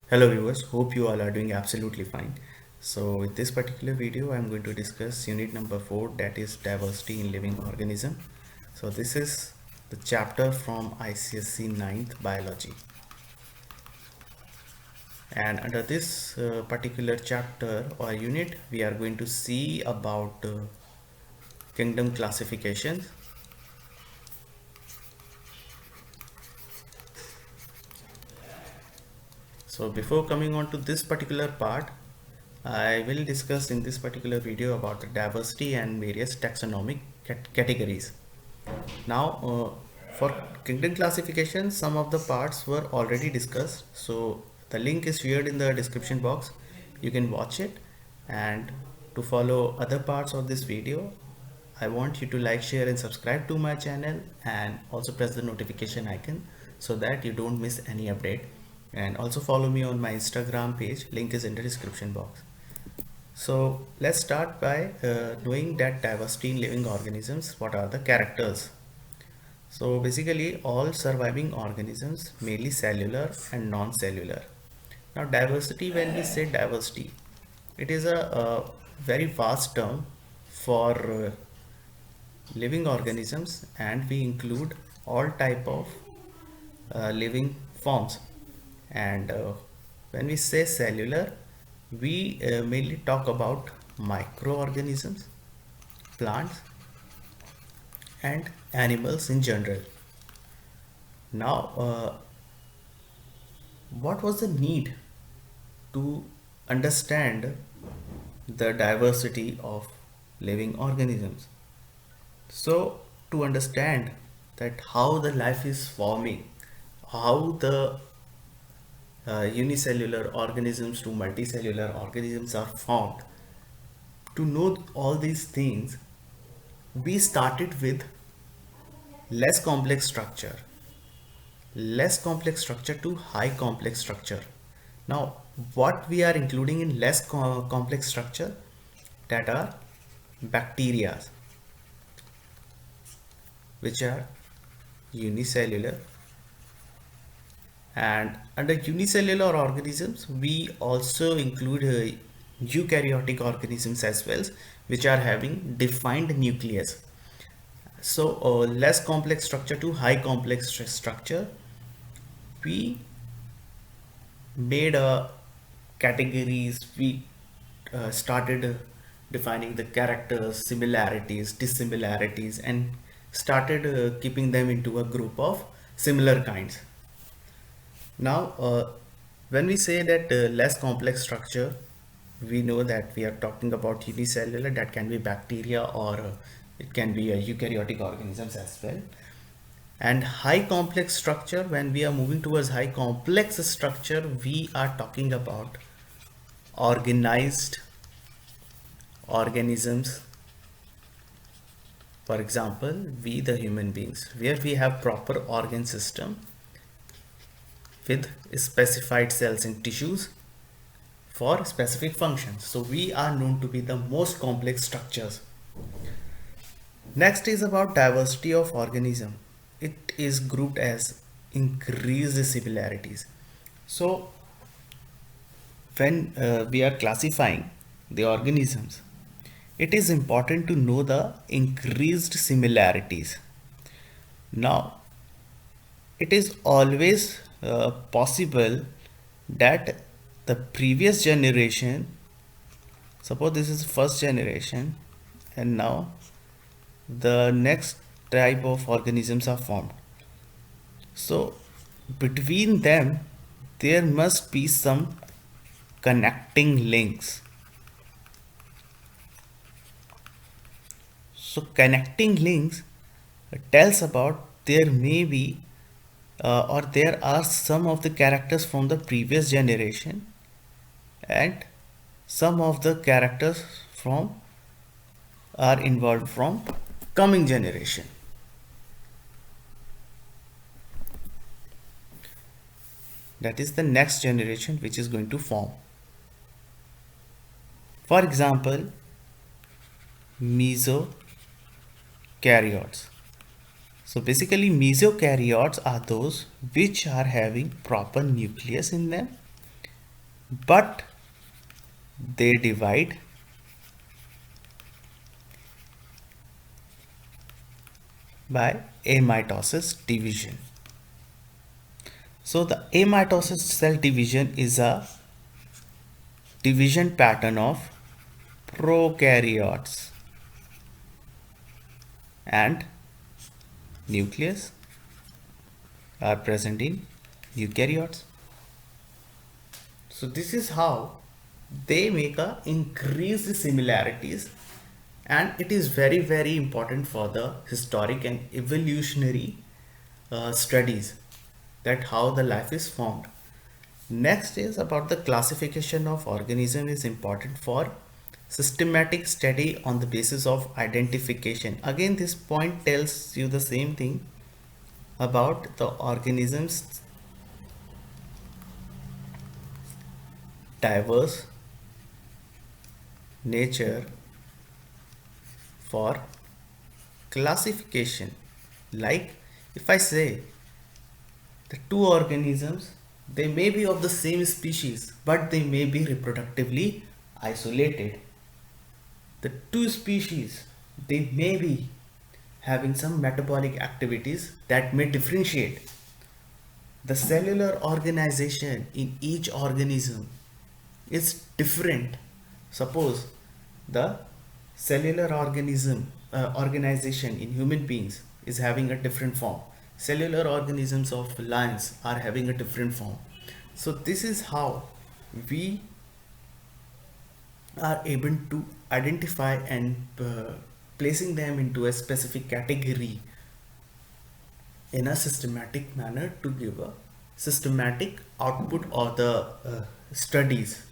Hello viewers, hope you all are doing absolutely fine. So with this particular video, I'm going to discuss unit number 4, that is diversity in living organism. So this is the chapter from ICSE 9th biology. And under this particular chapter or unit, we are going to see about kingdom classifications. So before coming on to this particular part, I will discuss in this particular video about the diversity and various taxonomic categories. Now, for kingdom classification, some of the parts were already discussed. So the link is shared in the description box. You can watch it, and to follow other parts of this video, I want you to like, share and subscribe to my channel, and also press the notification icon so that you don't miss any update. And also follow me on my Instagram page, link is in the description box. So let's start by knowing that diversity in living organisms, what are the characters. So basically all surviving organisms, mainly cellular and non-cellular. Now diversity, when we say diversity, it is a very vast term for living organisms, and we include all type of living forms. And when we say cellular, we mainly talk about microorganisms, plants and animals in general. Now, what was the need to understand the diversity of living organisms? So, to understand that how the life is forming, how the unicellular organisms to multicellular organisms are formed, to know all these things, we started with less complex structure, to high complex structure. Now, what we are including in less complex structure, that are bacteria, which are unicellular. And under unicellular organisms, we also include eukaryotic organisms as well, which are having defined nucleus. So less complex structure to high complex structure, we made categories. We started defining the characters, similarities, dissimilarities, and started keeping them into a group of similar kinds. Now, when we say that less complex structure, we know that we are talking about unicellular, that can be bacteria, or it can be eukaryotic organisms as well. And high complex structure, when we are moving towards high complex structure, we are talking about organized organisms. For example, we the human beings, where we have proper organ system with specified cells and tissues for specific functions. So we are known to be the most complex structures. Next is about diversity of organism. It is grouped as increased similarities. So when we are classifying the organisms, it is important to know the increased similarities. Now, it is always possible that the previous generation, suppose this is first generation, and now the next type of organisms are formed. So between them, there must be some connecting links. So connecting links tells about there may be or there are some of the characters from the previous generation and some of the characters from are involved from coming generation. That is the next generation which is going to form. For example, mesokaryotes. So basically mesokaryotes are those which are having proper nucleus in them, but they divide by amitosis division. So the amitosis cell division is a division pattern of prokaryotes, and nucleus are present in eukaryotes. So this is how they make a increased similarities, and it is very important for the historic and evolutionary studies that how the life is formed. Next is about the classification of organism is important for systematic study on the basis of identification. Again, this point tells you the same thing about the organisms diverse nature for classification. Like if I say the two organisms, they may be of the same species but they may be reproductively isolated. The two species, they may be having some metabolic activities that may differentiate. The cellular organization in each organism is different. Suppose the cellular organization in human beings is having a different form. Cellular organisms of lions are having a different form. So this is how we are able to identify and placing them into a specific category in a systematic manner to give a systematic output of the studies.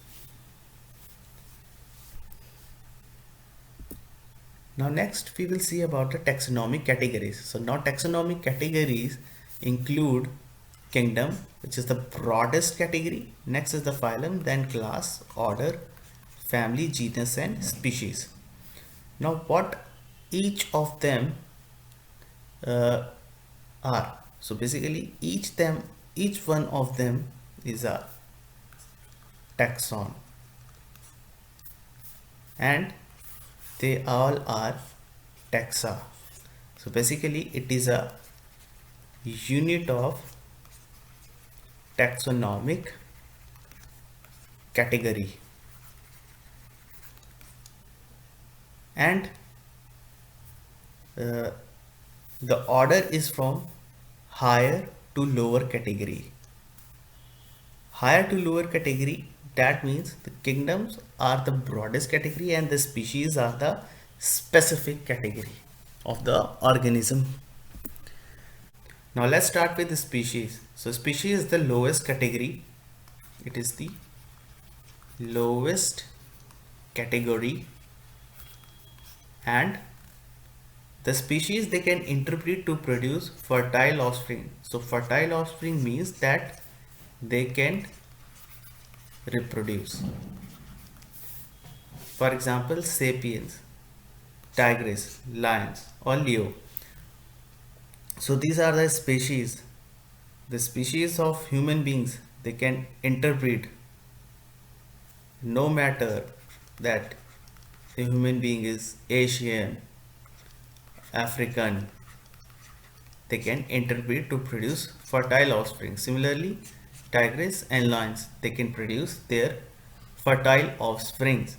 Now next we will see about the taxonomic categories. So now taxonomic categories include kingdom, which is the broadest category. Next is the phylum, then class, order, family, genus and species. Now what each of them are. So basically each one of them is a taxon, and they all are taxa. So basically it is a unit of taxonomic category, and the order is from higher to lower category. Higher to lower category, that means the kingdoms are the broadest category and the species are the specific category of the organism. Now let's start with the species. So species is the lowest category. It is the lowest category, and the species they can interbreed to produce fertile offspring. So fertile offspring means that they can reproduce. For example, sapiens, tigers, lions or leo. So these are the species. The species of human beings, they can interbreed no matter that the human being is Asian, African, they can interbreed to produce fertile offspring. Similarly, tigers and lions, they can produce their fertile offsprings.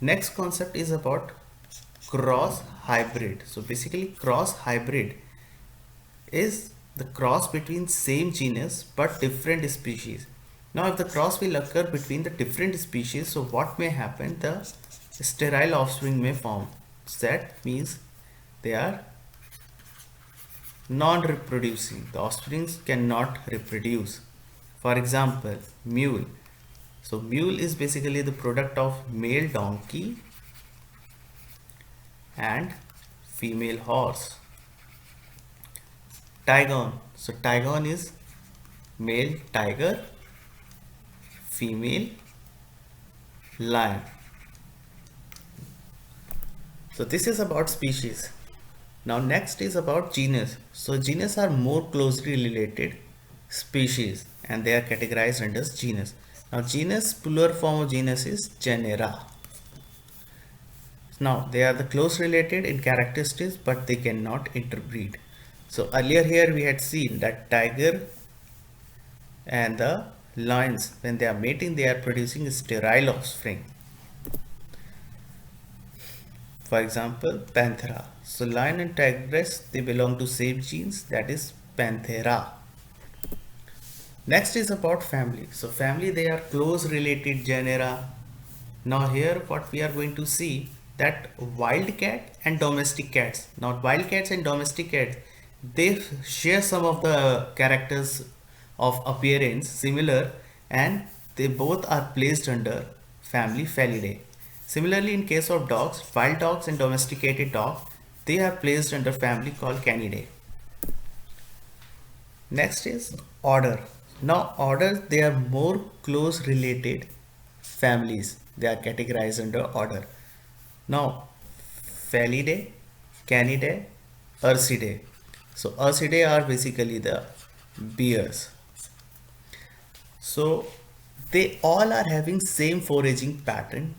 Next concept is about cross hybrid. So basically cross hybrid is the cross between same genus but different species. Now if the cross will occur between the different species, so what may happen? The sterile offspring may form. That means they are non-reproducing. The offsprings cannot reproduce. For example, mule. So mule is basically the product of male donkey and female horse. Tigon. So tigon is male tiger, female lion. So this is about species. Now next is about genus. So genus are more closely related species and they are categorized under genus. Now genus, plural form of genus is genera. Now they are the close related in characteristics, but they cannot interbreed. So earlier here we had seen that tiger and the lions, when they are mating, they are producing sterile offspring. For example, Panthera. So lion and tigress, they belong to same genes, that is Panthera. Next is about family. So family, they are close related genera. Now here what we are going to see, that wild cat and domestic cats. Now wild cats and domestic cats, they share some of the characters of appearance similar, and they both are placed under family Felidae. Similarly, in case of dogs, wild dogs and domesticated dogs, they are placed under family called Canidae. Next is order. Now orders, they are more close related families. They are categorized under order. Now Felidae, Canidae, Ursidae. So Ursidae are basically the bears. So they all are having same foraging pattern,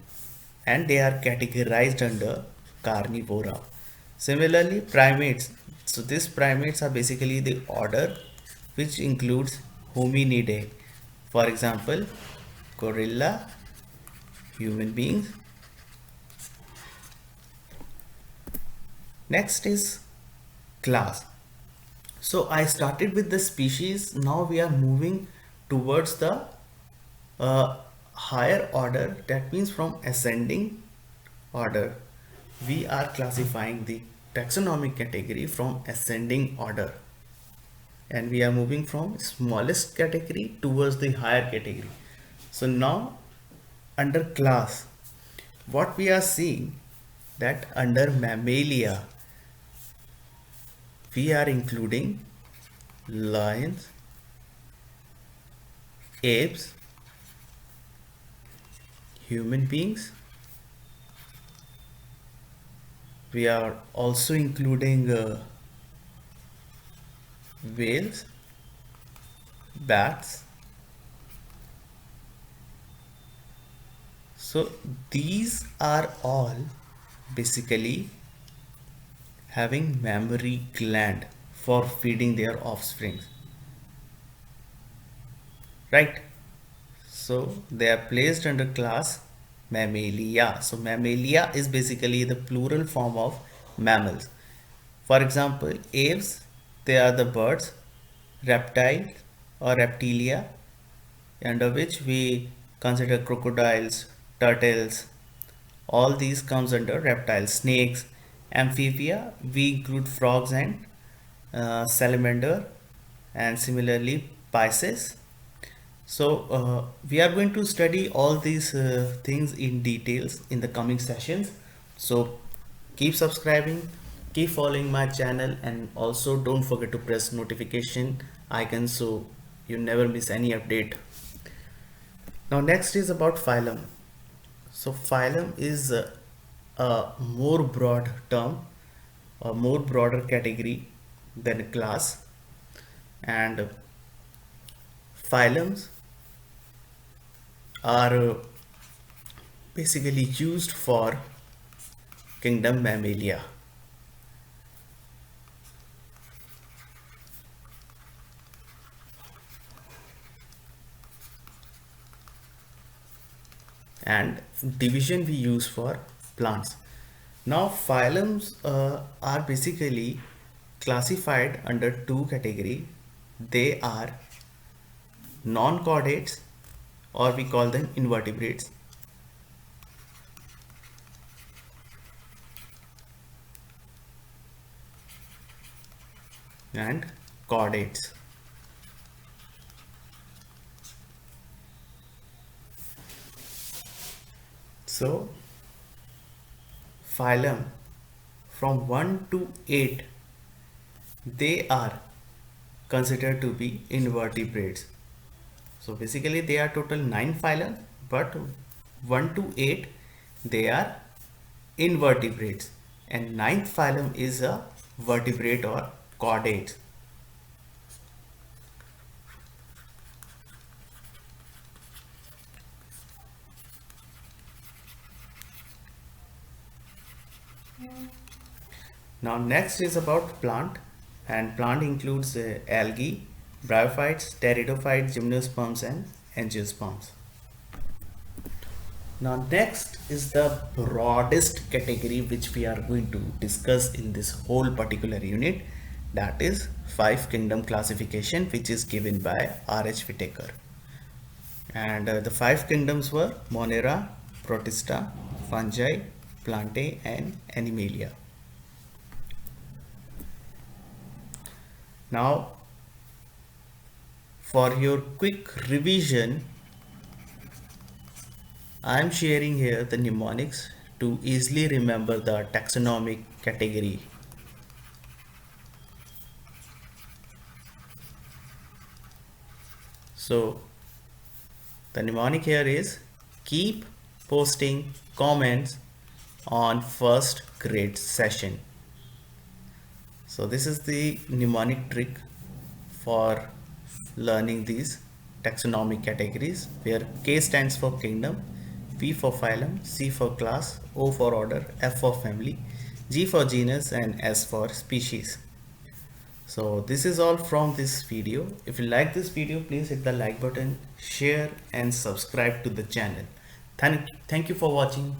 and they are categorized under carnivora. Similarly, primates. So these primates are basically the order which includes hominidae. For example, gorilla, human beings. Next is class. So I started with the species. Now we are moving towards the higher order. That means from ascending order, we are classifying the taxonomic category from ascending order, and we are moving from smallest category towards the higher category. So now under class, what we are seeing, that under mammalia we are including lions, apes, human beings. We are also including whales, bats. So these are all basically having mammary gland for feeding their offspring, right? So they are placed under class Mammalia. So Mammalia is basically the plural form of mammals. For example, aves, they are the birds, reptile or reptilia, under which we consider crocodiles, turtles. All these comes under reptiles. Snakes, amphibia, we include frogs and salamander, and similarly Pisces. So we are going to study all these things in details in the coming sessions. So keep subscribing, keep following my channel, and also don't forget to press notification icon so you never miss any update. Now next is about phylum. So phylum is a more broad term, a more broader category than class, and phylums are basically used for kingdom Mammalia. And division we use for plants. Now phylums are basically classified under two categories. They are non-chordates, or we call them invertebrates, and chordates. So phylum from 1 to 8, they are considered to be invertebrates. So basically they are total 9 phyla, but 1 to 8 they are invertebrates, and ninth phylum is a vertebrate or chordate. Now next is about plant, and plant includes algae, bryophytes, pteridophytes, gymnosperms and angiosperms. Now next is the broadest category which we are going to discuss in this whole particular unit, that is five kingdom classification, which is given by R.H. Whitaker. And the five kingdoms were Monera, Protista, Fungi, Plantae and Animalia. Now for your quick revision, I am sharing here the mnemonics to easily remember the taxonomic category. So the mnemonic here is keep posting comments on first grade session. So this is the mnemonic trick for learning these taxonomic categories, where K stands for kingdom, P for phylum, C for class, O for order, F for family, G for genus and S for species. So this is all from this video. If you like this video, please hit the like button, share and subscribe to the channel. Thank you for watching.